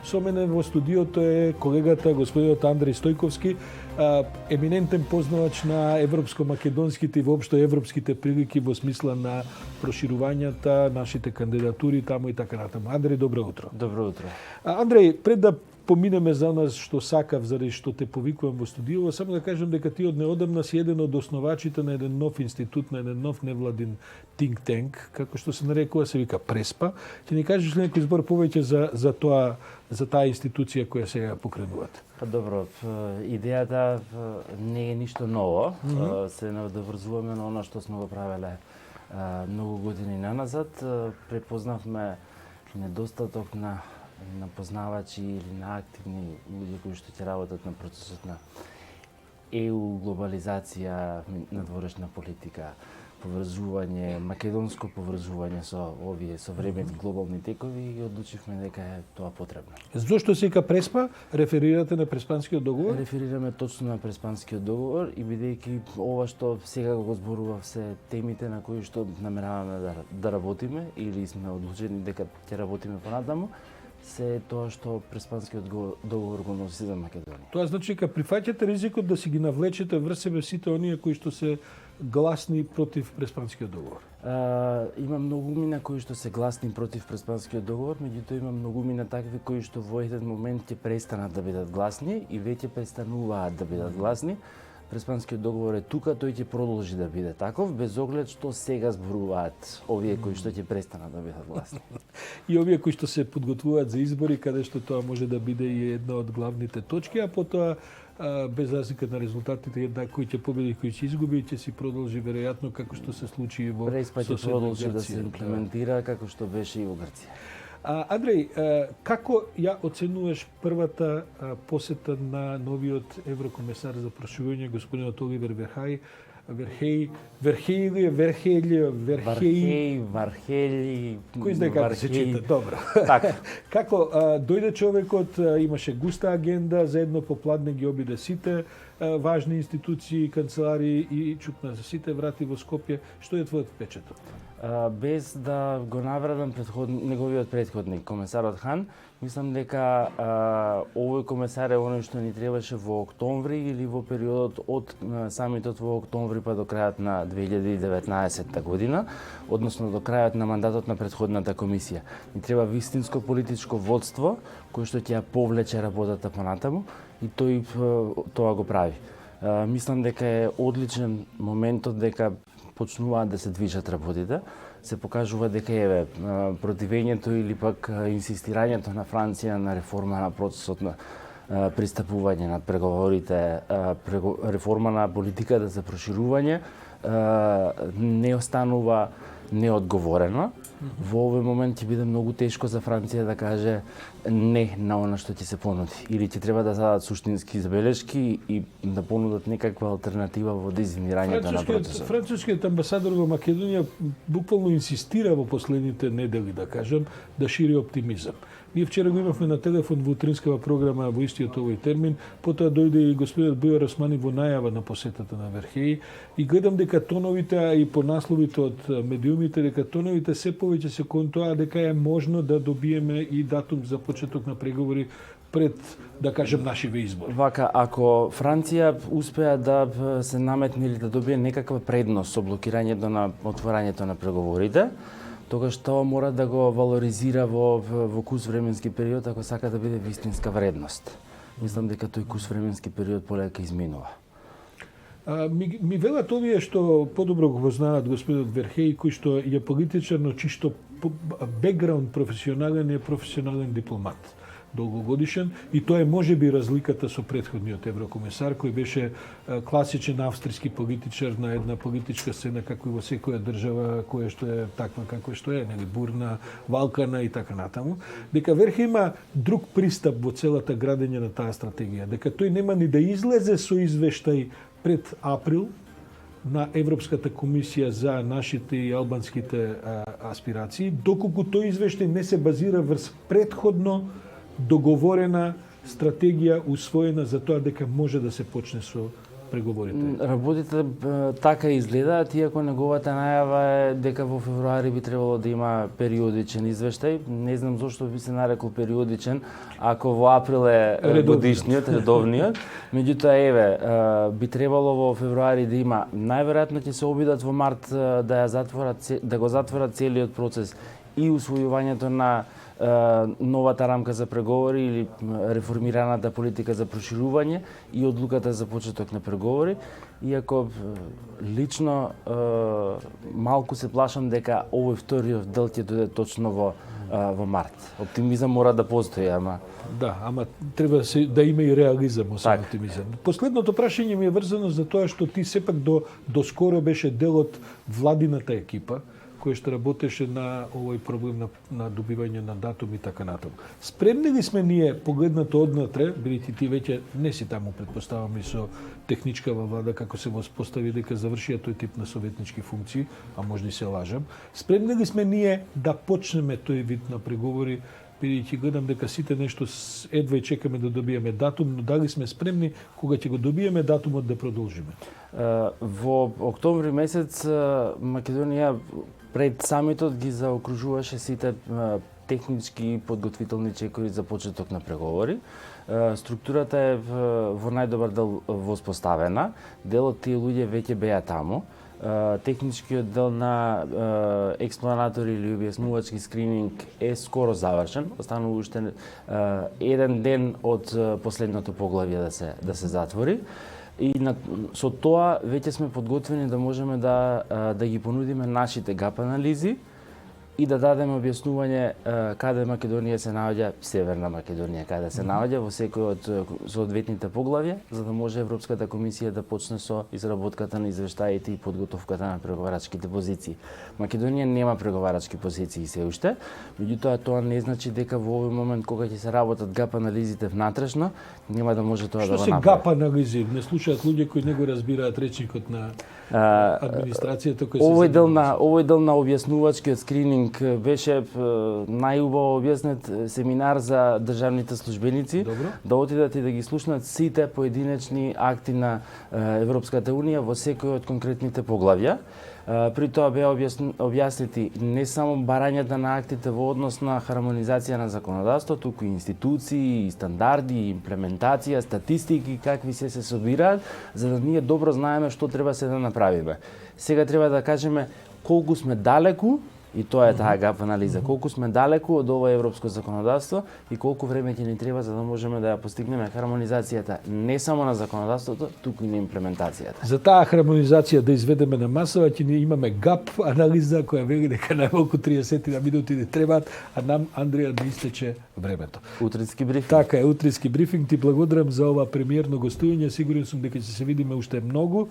Со мене во студиото е колегата господинот Андреј Стојковски, еминентен познавач на европско-македонските и воопшто европските прилики во смисла на проширувањата, нашите кандидатури таму и така натаму. Андреј, добро утро. Добро утро. Андреј, пред да поминеме за нас што сакав, заради што те повикувам во студио, само да кажем дека ти од неодамна си еден од основачите на еден нов институт, на еден нов невладин think tank, како што се нарекува, се вика Преспа. Ќе ни кажеш ли некој збор повеќе за таа институција која сега покренувате? Па добро, идејата не е ништо ново. Се надоврзуваме на она што сме го правеле многу години наназад. Препознавме недостаток на познавачи или на активни луѓе кои што ќе работат на процесот на ЕУ, глобализација, надворешна политика, поврзување, македонско поврзување со овие современски глобални текови и одлучивме дека е тоа потребно. Зошто се вика Преспа? Реферирате на Преспанскиот договор? Реферираме точно на Преспанскиот договор и бидејќи ова што сега го зборував се темите на кои што намераваме да работиме или сме одлучени дека ќе работиме понатаму, се тоа што Преспанскиот договор го носи за Македонија. Тоа значи дека прифаќате ризикот да си ги навлечете врз себе сите оние кои што се гласни против Преспанскиот договор. Има многумина кои што се гласни против Преспанскиот договор, меѓутоа има многумина такви кои што во еден момент ќе престанат да бидат гласни и веќе престануваат да бидат гласни. Преспанскиот договор е тука, тој ќе продолжи да биде таков, без оглед што сега зборуваат овие кои што ќе престанат да бидат гласни. И овие кои што се подготвуваат за избори, каде што тоа може да биде и една од главните точки, а потоа без разлика на резултатите, една кој ќе победи, кој ќе изгуби, ќе си продолжи веројатно како што се случи и во Преспа ќе продолжи да се имплементира како што беше и во Грција. Андреј, како ја оценуваш првата посета на новиот еврокомесар за проширување, господинот Оливер Вархеј, кој знае како се чита, добро. Така. Како дојде човекот, имаше густа агенда, заедно попладне ги обиде сите важни институции, канцеларии и чукна за сите врати во Скопје. Што е твојот впечаток? Без да го навредам неговиот претходник, комесарот Хан, мислам дека овој комесар е оној што ни требаше во октомври или во периодот од самитот во октомври па до крајот на 2019 година, односно до крајот на мандатот на претходната комисија. Ни треба вистинско политичко водство кој што ќе ја повлече работата понатаму и тој тоа го прави. Мислам дека е одличен моментот дека почнуваат да се движат работите, се покажува дека еве противењето или пак инсистирањето на Франција на реформа на процесот на пристапување на преговорите, реформа на политиката за проширување не останува неодговорена. Во овој момент ќе биде многу тешко за Франција да каже не на она што ќе се понуди. Или ќе треба да дадат суштински забелешки и да понудат некаква алтернатива во дизајнирањето на процесот. Францускиот амбасадор во Македонија буквално инсистира во последните недели, да кажам, да шири оптимизам. Ние вчера го имавме на телефон во утринскава програма во истиот овој термин, потоа дојде и господинот Бујар Османи во најава на посетата на Вархеј и гледам дека тоновите, а и по насловите од медиумите, дека тоновите се повеќе се кон тоа дека е можно да добиеме и датум за почеток на преговори пред, да кажем, нашиве избори. Вака, ако Франција успеа да се наметне или да добие некаква предност со блокирањето на отворањето на преговорите, тогаш тоа мора да го валоризира во кус временски период ако сака да биде вистинска вредност. Мислам дека тој кус временски период полека изминува. Ми велат овие што подобро го познаат господинот Вархеј, кој што е политичар, но чисто бекграунд професионален е професионален дипломат. Долгогодишен и тоа е можеби разликата со претходниот еврокомесар кој беше класичен австријски политичар на една политичка сцена како и во секоја држава која што е таква како што е, нели, бурна, валкана и така натаму, дека Вархеј има друг пристап во целата градење на таа стратегија, дека тој нема ни да излезе со извештај пред април на Европската комисија за нашите и албанските аспирации, доколку тој извештај не се базира врз претходно договорена стратегија усвоена за тоа дека може да се почне со преговорите? Работите така изгледаат, иако неговата најава е дека во февруари би требало да има периодичен извештај. Не знам зошто би се нарекол периодичен, ако во април е годишниот, редовниот. Меѓутоа, еве, би требало во февруари да има, најверојатно ќе се обидат во март да го затворат целиот процес и усвојувањето на новата рамка за преговори или реформираната политика за проширување и одлуката за почеток на преговори, иако лично малку се плашам дека овој вториот дел ќе дојде точно во март. Оптимизам мора да постои, ама да, ама треба да има и реализам, освен Так. оптимизам. Последното прашање ми е врзано за тоа што ти сепак до скоро беше дел од владината екипа која што работеше на овој проблем на добивање на датум и така натаму. Спремни ли сме ние, погледнато однатре, бидејќи ти веќе не си таму, предпоставам, и со техничкава влада, како се воспостави дека завршија тој тип на советнички функции, а можда и се лажам, спремни ли сме ние да почнеме тој вид на преговори, бидејќи гледам дека сите нешто едва и чекаме да добиеме датум, но дали сме спремни кога ќе го добиеме датумот да продолжиме? Во октомври месец Македонија пред самитот ги заокружуваше сите технички подготвителни чекори за почеток на преговори. Структурата е во најдобар дел воспоставена. Дел од тие луѓе веќе беа таму. Техничкиот дел на експланатори или објаснувачки скрининг е скоро завршен. Останува уште еден ден од последното поглавје да се затвори. И со тоа веќе сме подготвени да можеме да ги понудиме нашите гап анализи и да дадеме објаснување каде Македонија се наоѓа, Северна Македонија каде се наоѓа во секој од соодветните поглавја, за да може Европската комисија да почне со изработката на извештаите и подготовката на преговарачките позиции. Македонија нема преговарачки позиции се уште, меѓутоа тоа не значи дека во овој момент кога ќе се работат гап анализите внатрешно, нема да може тоа да го направи. Што се гап анализи? Не слушаат луѓе кои не го разбираат речникот на администрацијата кој се овој дел на објаснувачкиот скрининг беше најубаво објаснет семинар за државните службеници. Добро. Да отидат и да ги слушнат сите поединечни акти на Европската Унија во секој од конкретните поглавја. При тоа беа објаснети не само барањата на актите во однос на хармонизација на законодавство, туку и институции, стандарди, имплементација, статистики, какви се собираат, за да ние добро знаеме што треба се да направиме. Сега треба да кажеме колку сме далеку, и тоа е таа гап анализа, колку сме далеку од ова европско законодавство и колку време ќе ни треба за да можеме да ја постигнеме хармонизацијата не само на законодавството, туку и на имплементацијата. За таа хармонизација да изведеме на масава, ќе ни имаме гап анализа која вели дека најмалку 30 минути ни требаат, а нам Андреја да истече времето. Утрински брифинг. Така е, утрински брифинг. Ти благодарам за ова премиерно гостување. Сигурен сум дека ќе се видиме уште многу.